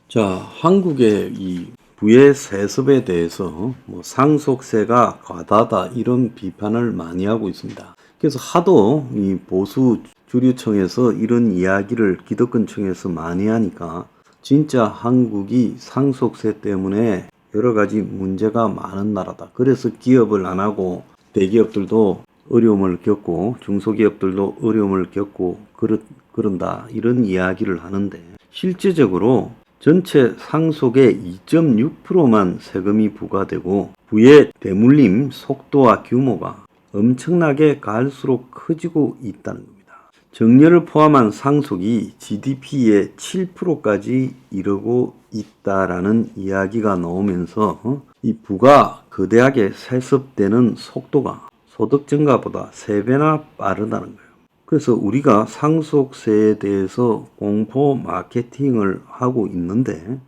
자, 한국의 이 부의 세습에 대해서 상속세가 과다다 이런 비판을 많이 하고 있습니다. 그래서 하도 이 보수 주류층에서 이런 이야기를 기득권층에서 많이 하니까 진짜 한국이 상속세 때문에 여러 가지 문제가 많은 나라다. 그래서 기업을 안 하고 대기업들도 어려움을 겪고 중소기업들도 어려움을 겪고 그런다 이런 이야기를 하는데 실제적으로 전체 상속의 2.6%만 세금이 부과되고 부의 대물림 속도와 규모가 엄청나게 갈수록 커지고 있다는 겁니다. 정려를 포함한 상속이 GDP의 7%까지 이르고 있다라는 이야기가 나오면서 이 부가 거대하게 세습되는 속도가 소득 증가보다 3배나 빠르다는 거예요. 그래서 우리가 상속세에 대해서 공포 마케팅을 하고 있는데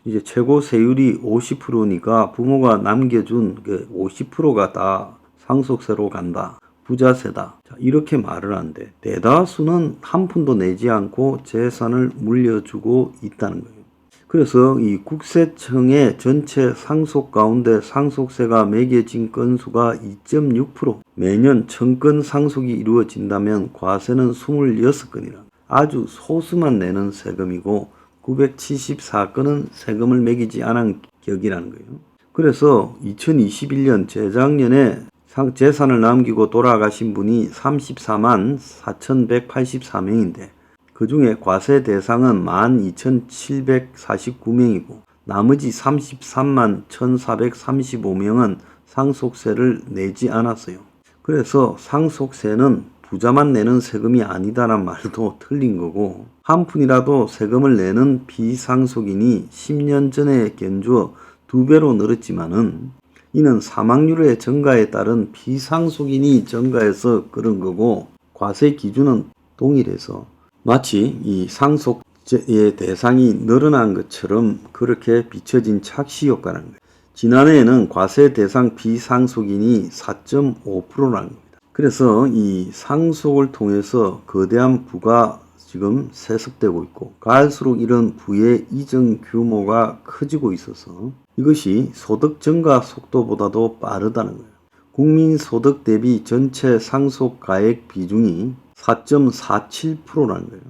이제 최고 세율이 50%니까 부모가 남겨준 그 50%가 다 상속세로 간다. 부자세다. 자, 이렇게 말을 하는데 대다수는 한 푼도 내지 않고 재산을 물려주고 있다는 거예요. 그래서 이 국세청의 전체 상속 가운데 상속세가 매겨진 건수가 2.6%, 매년 1000건 상속이 이루어진다면 과세는 26건이라 아주 소수만 내는 세금이고 974건은 세금을 매기지 않은 격이라는 거예요. 그래서 2021년 재작년에 재산을 남기고 돌아가신 분이 34만 4184명인데 그 중에 과세 대상은 12,749명이고 나머지 33만 1,435명은 상속세를 내지 않았어요. 그래서 상속세는 부자만 내는 세금이 아니다란 말도 틀린 거고 한 푼이라도 세금을 내는 비상속인이 10년 전에 견주어 2배로 늘었지만은 이는 사망률의 증가에 따른 비상속인이 증가해서 그런 거고 과세 기준은 동일해서 마치 이 상속의 대상이 늘어난 것처럼 그렇게 비춰진 착시 효과라는 거예요. 지난해에는 과세 대상 비상속인이 4.5%라는 겁니다. 그래서 이 상속을 통해서 거대한 부가 지금 세습되고 있고 갈수록 이런 부의 이전 규모가 커지고 있어서 이것이 소득 증가 속도보다도 빠르다는 거예요. 국민소득 대비 전체 상속가액 비중이 4.47%라는 거예요.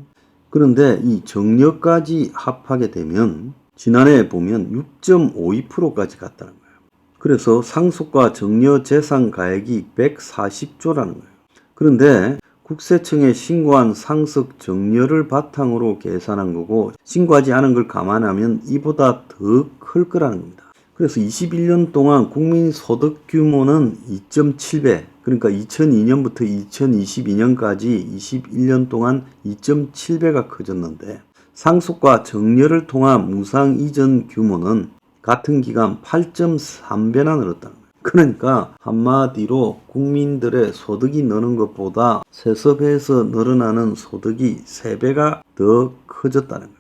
그런데 이 정려까지 합하게 되면 지난해에 보면 6.52%까지 갔다는 거예요. 그래서 상속과 정려 재산 가액이 140조라는 거예요. 그런데 국세청에 신고한 상속 정려를 바탕으로 계산한 거고 신고하지 않은 걸 감안하면 이보다 더 클 거라는 겁니다. 그래서 21년 동안 국민 소득 규모는 2.7배, 그러니까 2002년부터 2022년까지 21년 동안 2.7배가 커졌는데 상속과 정려를 통한 무상 이전 규모는 같은 기간 8.3배나 늘었다는 거예요. 그러니까 한마디로 국민들의 소득이 느는 것보다 세습해서 늘어나는 소득이 3배가 더 커졌다는 거예요.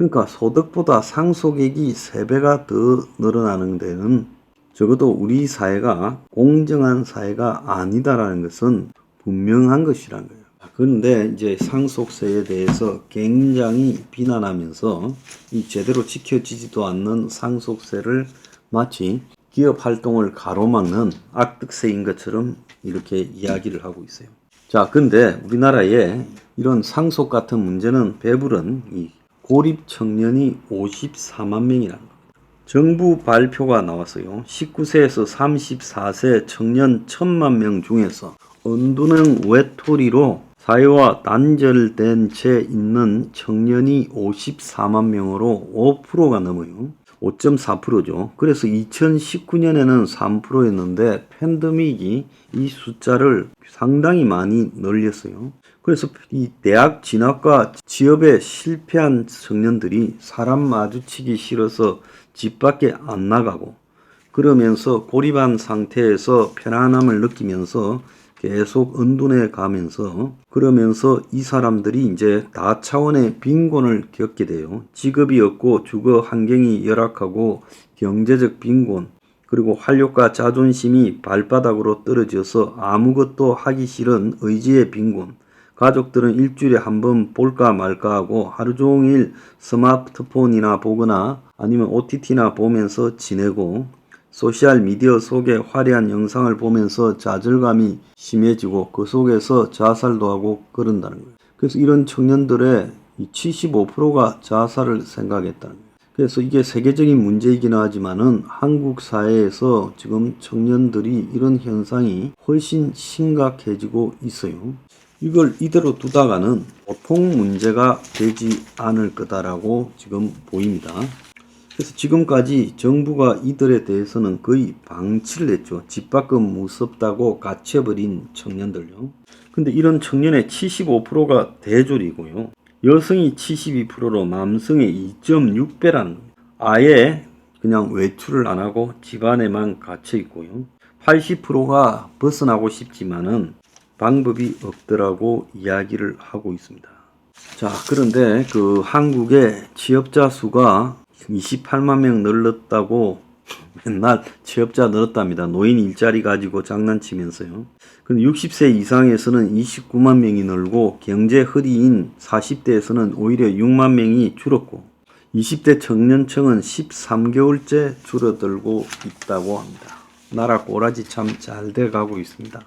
그러니까 소득보다 상속액이 3배가 더 늘어나는 데는 적어도 우리 사회가 공정한 사회가 아니다라는 것은 분명한 것이라는 거예요. 그런데 이제 상속세에 대해서 굉장히 비난하면서 이 제대로 지켜지지도 않는 상속세를 마치 기업 활동을 가로막는 악덕세인 것처럼 이렇게 이야기를 하고 있어요. 자, 근데 우리나라에 이런 상속 같은 문제는 배부른 이 고립 청년이 54만 명이라는 겁니다. 정부 발표가 나왔어요. 19세에서 34세 청년 1000만 명 중에서 은둔형 외톨이로 사회와 단절된 채 있는 청년이 54만 명으로 5%가 넘어요. 5.4%죠. 그래서 2019년에는 3%였는데 팬데믹이 이 숫자를 상당히 많이 늘렸어요. 그래서 이 대학 진학과 취업에 실패한 청년들이 사람 마주치기 싫어서 집 밖에 안 나가고 그러면서 고립한 상태에서 편안함을 느끼면서 계속 은둔해 가면서 그러면서 이 사람들이 이제 다차원의 빈곤을 겪게 돼요. 직업이 없고 주거 환경이 열악하고 경제적 빈곤 그리고 활력과 자존심이 발바닥으로 떨어져서 아무것도 하기 싫은 의지의 빈곤 가족들은 일주일에 한 번 볼까 말까 하고 하루 종일 스마트폰이나 보거나 아니면 OTT나 보면서 지내고 소셜미디어 속에 화려한 영상을 보면서 좌절감이 심해지고 그 속에서 자살도 하고 그런다는 거예요. 그래서 이런 청년들의 75%가 자살을 생각했다는 거예요. 그래서 이게 세계적인 문제이긴 하지만은 한국 사회에서 지금 청년들이 이런 현상이 훨씬 심각해지고 있어요. 이걸 이대로 두다가는 보통 문제가 되지 않을 거다라고 지금 보입니다. 그래서 지금까지 정부가 이들에 대해서는 거의 방치를 했죠. 집 밖은 무섭다고 갇혀버린 청년들요. 근데 이런 청년의 75%가 대졸이고요. 여성이 72%로 남성의 2.6배라는 겁니다. 아예 그냥 외출을 안 하고 집안에만 갇혀 있고요. 80%가 벗어나고 싶지만은 방법이 없더라고 이야기를 하고 있습니다. 자, 그런데 그 한국의 취업자 수가 28만 명 늘었다고 맨날 취업자 늘었답니다. 노인 일자리 가지고 장난치면서요. 근데 60세 이상에서는 29만 명이 늘고 경제 허리인 40대에서는 오히려 6만 명이 줄었고 20대 청년층은 13개월째 줄어들고 있다고 합니다. 나라 꼬라지 참 잘 돼가고 있습니다.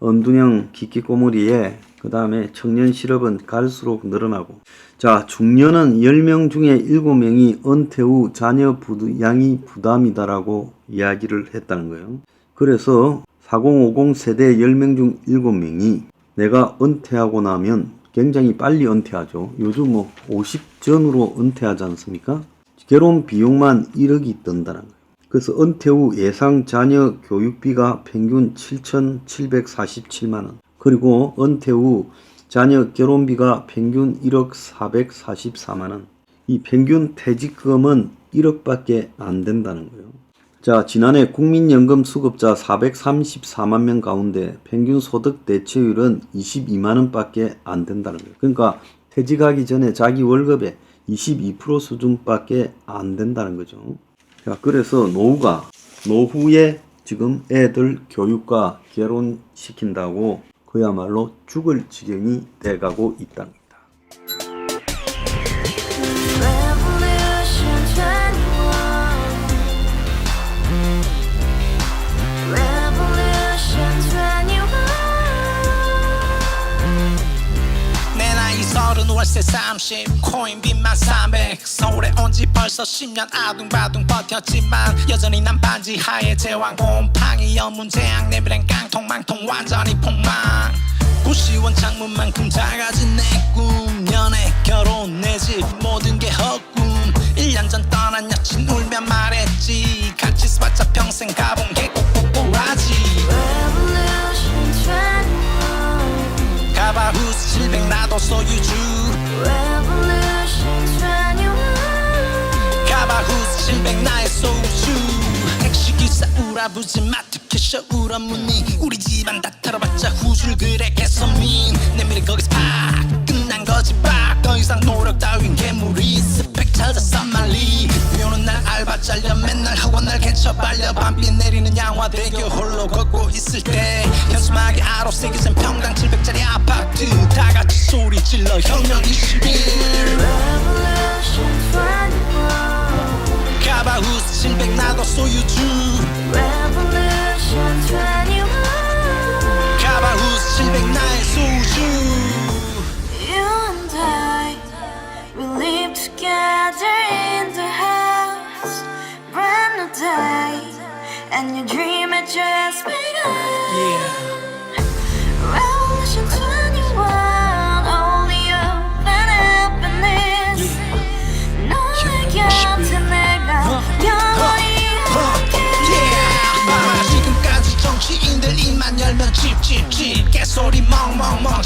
언둔형 기끼꼬머리에 그 다음에 청년 실업은 갈수록 늘어나고 자 중년은 10명 중에 7명이 은퇴 후 자녀 양이 부담이다라고 이야기를 했다는 거예요. 그래서 4050 세대 10명 중 7명이 내가 은퇴하고 나면 굉장히 빨리 은퇴하죠. 요즘 뭐 50전으로 은퇴하지 않습니까? 결혼 비용만 1억이 든다는 거예요. 그래서 은퇴 후 예상 자녀 교육비가 평균 7,747만원 그리고 은퇴 후 자녀 결혼비가 평균 1억 444만원 이 평균 퇴직금은 1억밖에 안 된다는 거예요. 자, 지난해 국민연금 수급자 434만 명 가운데 평균 소득 대체율은 22만원밖에 안 된다는 거예요. 그러니까 퇴직하기 전에 자기 월급의 22% 수준밖에 안 된다는 거죠. 자, 그래서 노후에 지금 애들 교육과 결혼시킨다고 그야말로 죽을 지경이 돼가고 있답니다. 월세 30 코인빚만 300 서울에 온지 벌써 10년 아둥바둥 버텼지만 여전히 난 반지 하에 제왕 곰팡이 연문제약 내비랑 깡통망통 완전히 폭망 고시원 창문만큼 작아진 내 꿈 연애 결혼 내 집 모든 게 헛꿈 1년 전 떠난 여친 울며 말했지 같이 살자 평생 가본 게 꼬꼬꼬라지 가봐 후스 700 나도 소유주 가봐 후스 700 나의 소유주 택시기사 우라부지 마트캐셔 울어문니 우리 집안 다 털어봤자 후줄 그래 개선민 내 미래 거기서 팍 끝난 거지 팍 더 이상 노력 따윈 괴물이 스펙 찾아서 말리 비오는 날 알바 잘려 맨날 학원 날 개쳐 발려 밤비 내리는 양화대교 홀로 걷고 있을 때 현수막에 아로 새겨진 평당 700짜리 아파트 다같이 소리 질러 혁명 21 가봐 후스 700 나도 소유주 가봐 후스 700 나의 소유주 Together in the house, brand new day, and your dream had just begun. Revolution 21, only open happiness. 너의 곁에 내가 영원히 함께. 지금까지 정치인들 입만 열면 찝찝찝 개소리 멍멍멍